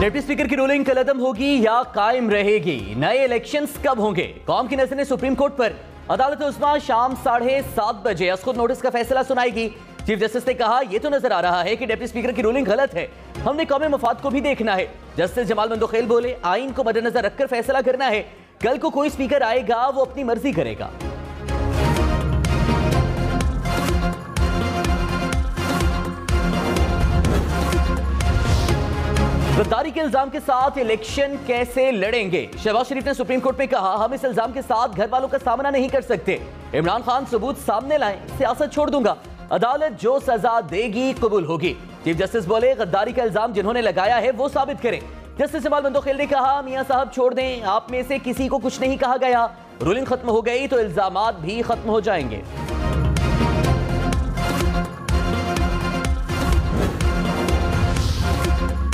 Deputy speaker की ruling कलअदम होगी या कायम रहेगी? नए इलेक्शंस कब होंगे? कौम की नजर ने सुप्रीम कोर्ट पर। अदालत उस्मा शाम 7:30 बजे खुद नोटिस का फैसला सुनाएगी। चीफ जस्टिस ने कहा, यह तो नजर आ रहा है कि डिप्टी स्पीकर की रूलिंग गलत है, हमने कौमी मफाद को भी देखना है। जस्टिस जमाल मंदोखेल बोले, आइन को मद्देनजर रखकर फैसला करना है। कल को कोई स्पीकर आएगा, वो अपनी मर्जी करेगा। गद्दारी के इल्जाम के साथ इलेक्शन कैसे लड़ेंगे? शहबाज शरीफ ने सुप्रीम कोर्ट में कहा, हम इस इल्जाम के साथ घर वालों का सामना नहीं कर सकते। इमरान खान सबूत सामने लाएं, सियासत छोड़ दूंगा। अदालत जो सजा देगी कबूल होगी। चीफ जस्टिस बोले, गद्दारी का इल्जाम जिन्होंने लगाया है वो साबित करें। जस्टिस जमाल मंदोखेल ने कहा, मियां साहब छोड़ दें, आप में से किसी को कुछ नहीं कहा गया। रूलिंग खत्म हो गई तो इल्जामात भी खत्म हो जाएंगे।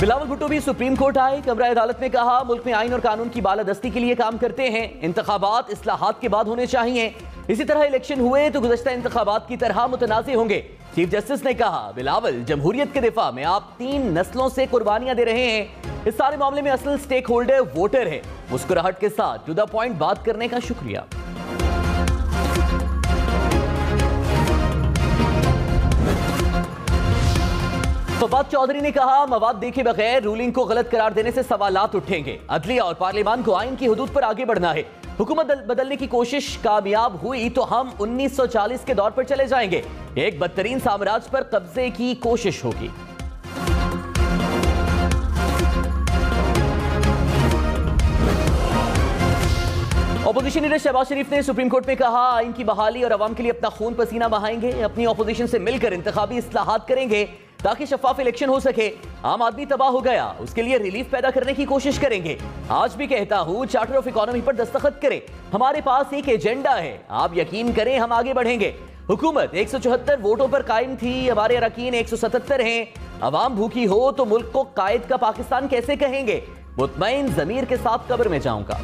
बिलावल भुट्टो भी सुप्रीम कोर्ट आए। कमरा अदालत में कहा, मुल्क में आइन और कानून की बालादस्ती के लिए काम करते हैं। इंतखाबात इस्लाहात के बाद होने चाहिए। इसी तरह इलेक्शन हुए तो गुज़श्ता इंतखाबात की तरह मुतनाज़े होंगे। चीफ जस्टिस ने कहा, बिलावल जमहूरियत के दिफा में आप 3 नस्लों से कुर्बानियां दे रहे हैं। इस सारे मामले में असल स्टेक होल्डर वोटर है। मुस्कुराहट के साथ टू द पॉइंट बात करने का शुक्रिया। फवाद चौधरी ने कहा, मवाद देखे बगैर रूलिंग को गलत करार देने से सवालात उठेंगे। अदलिया और पार्लियामान को आइन की हदूद पर आगे बढ़ना है। हुकूमत बदलने की कोशिश कामयाब हुई तो हम 1940 के दौर पर चले जाएंगे। एक बदतरीन साम्राज्य पर कब्जे की कोशिश होगी। ऑपोजिशन लीडर शहबाज शरीफ ने सुप्रीम कोर्ट में कहा, आइन की बहाली और अवाम के लिए अपना खून पसीना बहाएंगे। अपनी ऑपोजिशन से मिलकर इंतखाबी इस्लाहात करेंगे ताकि शफाफ इलेक्शन हो सके। आम आदमी तबाह हो गया, उसके लिए रिलीफ पैदा करने की कोशिश करेंगे। आज भी कहता हूं, चार्टर ऑफ इकोनॉमी पर दस्तखत करें। हमारे पास एक एजेंडा है, आप यकीन करें हम आगे बढ़ेंगे। हुकूमत 174 वोटों पर कायम थी, हमारे अरकान 177 हैं। अवाम भूखी हो तो मुल्क को कायद का पाकिस्तान कैसे कहेंगे? मुतमईन ज़मीर के साथ कब्र में जाऊंगा।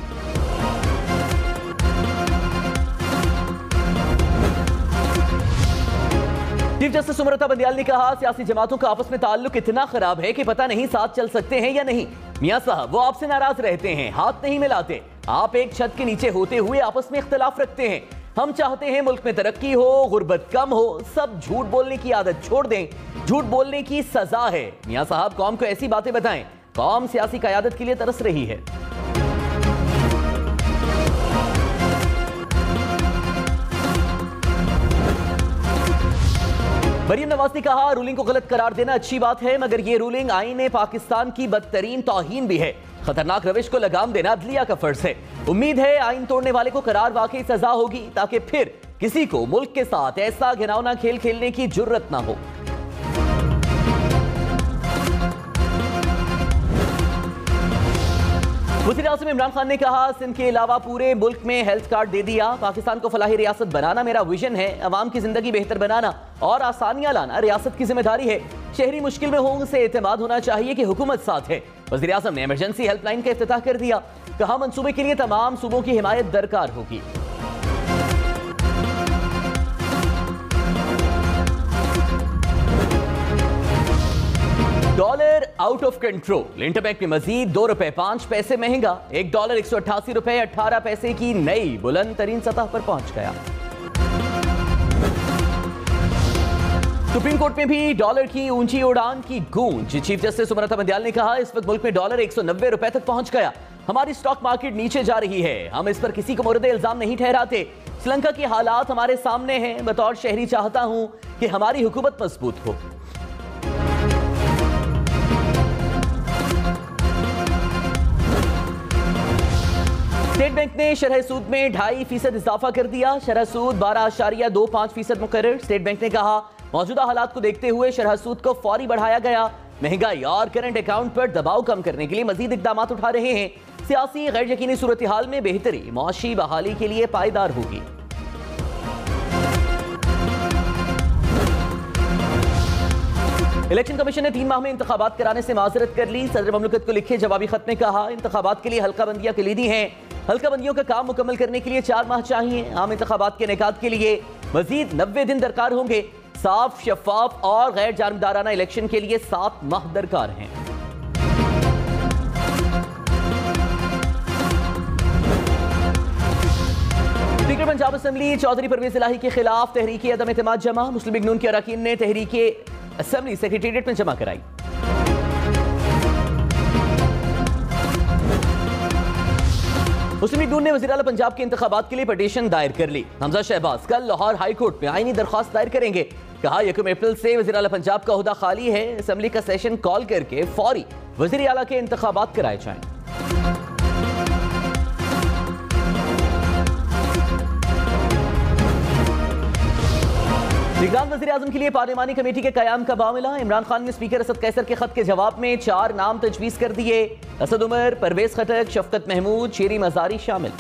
चीफ जस्टिस उमरता बंदियाल ने कहा, सियासी जमातों का आपस में ताल्लुक इतना खराब है कि पता नहीं साथ चल सकते हैं या नहीं। मियां साहब वो आपसे नाराज रहते हैं, हाथ नहीं मिलाते। आप एक छत के नीचे होते हुए आपस में इख्तिलाफ रखते हैं। हम चाहते हैं मुल्क में तरक्की हो, गुर्बत कम हो। सब झूठ बोलने की आदत छोड़ दें, झूठ बोलने की सजा है। मियां साहब कौम को ऐसी बातें बताएं। कौम सियासी क़यादत के लिए तरस रही है। मरीम नवाज ने कहा, रूलिंग को गलत करार देना अच्छी बात है, मगर यह रूलिंग आईन पाकिस्तान की बदतरीन तौहीन भी है। खतरनाक रविश को लगाम देना अदलिया का फर्ज है। उम्मीद है आइन तोड़ने वाले को करार वाकई सजा होगी, ताकि फिर किसी को मुल्क के साथ ऐसा घिनौना खेल खेलने की जुर्रत ना हो। वज़ीर आज़म इमरान खान ने कहा, सिंध के अलावा पूरे मुल्क में हेल्थ कार्ड दे दिया। पाकिस्तान को फलाही रियासत बनाना मेरा विजन है। अवाम की जिंदगी बेहतर बनाना और आसानियां लाना रियासत की जिम्मेदारी है। शहरी मुश्किल में हों से एतमाद होना चाहिए कि हुकूमत साथ है। वज़ीर आज़म ने इमरजेंसी हेल्पलाइन का इफ्तिताह कर दिया। कहा, मंसूबे के लिए तमाम सूबों की हिमायत दरकार होगी। Dollar out of control. Interbank में मजीद ₹2.05 महंगा। $1 ₹188.18 की नई बुलंद तरीन सतह पर पहुंच गया। सुप्रीम कोर्ट में भी डॉलर की ऊंची उड़ान की गूंज। चीफ जस्टिस उमरता बंदियाल ने कहा, इस वक्त मुल्क में डॉलर ₹190 तक पहुंच गया। हमारी स्टॉक मार्केट नीचे जा रही है। हम इस पर किसी को मुर्द इल्जाम नहीं ठहराते। श्रीलंका के हालात हमारे सामने हैं। बतौर शहरी चाहता हूं कि हमारी हुकूमत मजबूत हो। स्टेट बैंक ने शरह सूद में 2.5% इजाफा कर दिया। शरह सूद 12.25% मुकर्रर। स्टेट बैंक ने कहा, मौजूदा हालात को देखते हुए शरह सूद को फौरी बढ़ाया गया। महंगाई और करंट अकाउंट पर दबाव कम करने के लिए मजीद इकदाम उठा रहे हैं। सियासी गैर यकीनी सूरत हाल में बेहतरी मुआशी बहाली के लिए पायदार होगी। इलेक्शन कमीशन ने 3 माह में इंतखाबात कराने से माजरत कर ली। सदर ममलकत को लिखे जवाबी खत में कहा, इंतखाबात के लिए हल्काबंदियां कलीदी हैं। हल्काबंदियों का काम मुकम्मल करने के लिए 4 माह चाहिए। आम इंतखाबात के इनेकाद के लिए मजीद 90 दिन दरकार होंगे। साफ, शफाफ और गैर जानिबदाराना इलेक्शन के लिए 7 माह दरकार हैं। स्पीकर पंजाब असेंबली चौधरी परवेज इलाही के खिलाफ तहरीकी अदम एतमाद जमा। मुस्लिम लीग नून के अरकान ने तहरीकी असेंबली सेक्रेटेरिएट में जमा कराई। मुस्लिम लीग नून ने वज़ीर आला पंजाब के इंतखाबात के लिए पिटीशन दायर कर ली। हमजा शहबाज कल लाहौर हाई कोर्ट में आईनी दरख्वास्त दायर करेंगे। कहा 1 अप्रैल से वज़ीर आला पंजाब का ओहदा खाली है। असेंबली का सेशन कॉल करके फौरी वज़ीर आला के इंतखाबात कराए जाएं। निगरान वज़ीर आज़म के लिए पार्लिमानी कमेटी के क़याम का मामला। इमरान खान ने स्पीकर असद कैसर के खत के जवाब में 4 नाम तजवीज़ कर दिए। असद उमर, परवेज खटक, शफकत महमूद, शेरी मज़ारी शामिल।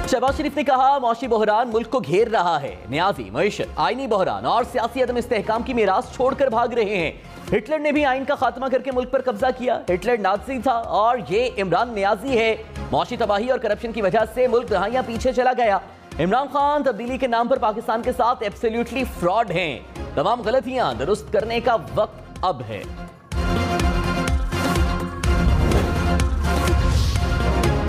शहबाज शरीफ ने कहा मौशी बहरान मुल्क को घेर रहा है। न्याजी, मईशत, आईनी बहरान और सियासी अदम इस्तेहकाम की मीरास छोड़कर भाग रहे हैं। हिटलर ने भी आइन का खात्मा करके मुल्क पर कब्जा किया। हिटलर नाज़ी था और ये इमरान न्याजी है। मौशी तबाही और करप्शन की वजह से मुल्क दहाइयां पीछे चला गया। इमरान खान तब्दीली के नाम पर पाकिस्तान के साथ एब्सोल्युटली फ्रॉड हैं। तमाम गलतियां दुरुस्त करने का वक्त अब है।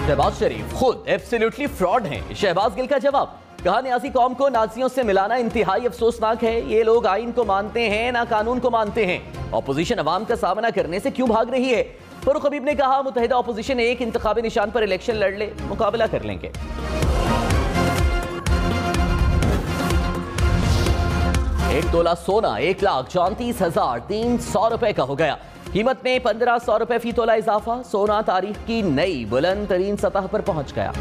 शहबाज शरीफ खुद एब्सोल्युटली फ्रॉड हैं। शहबाज गिल का जवाब। कहा न्याजी कौम को नाजियों से मिलाना इंतहाई अफसोसनाक है। ये लोग आइन को मानते हैं ना कानून को मानते हैं। अपोजिशन अवाम का सामना करने से क्यों भाग रही है? फरूख हबीब ने कहा मुत्तहिदा अपोजिशन एक इंतखाबी निशान पर इलेक्शन लड़ ले, मुकाबला कर लेंगे। 1 तोला सोना 1,34,300 रुपए का हो गया। कीमत में 1,500 रुपए फी तोला इजाफा। सोना तारीख की नई बुलंद तरीन सतह पर पहुंच गया।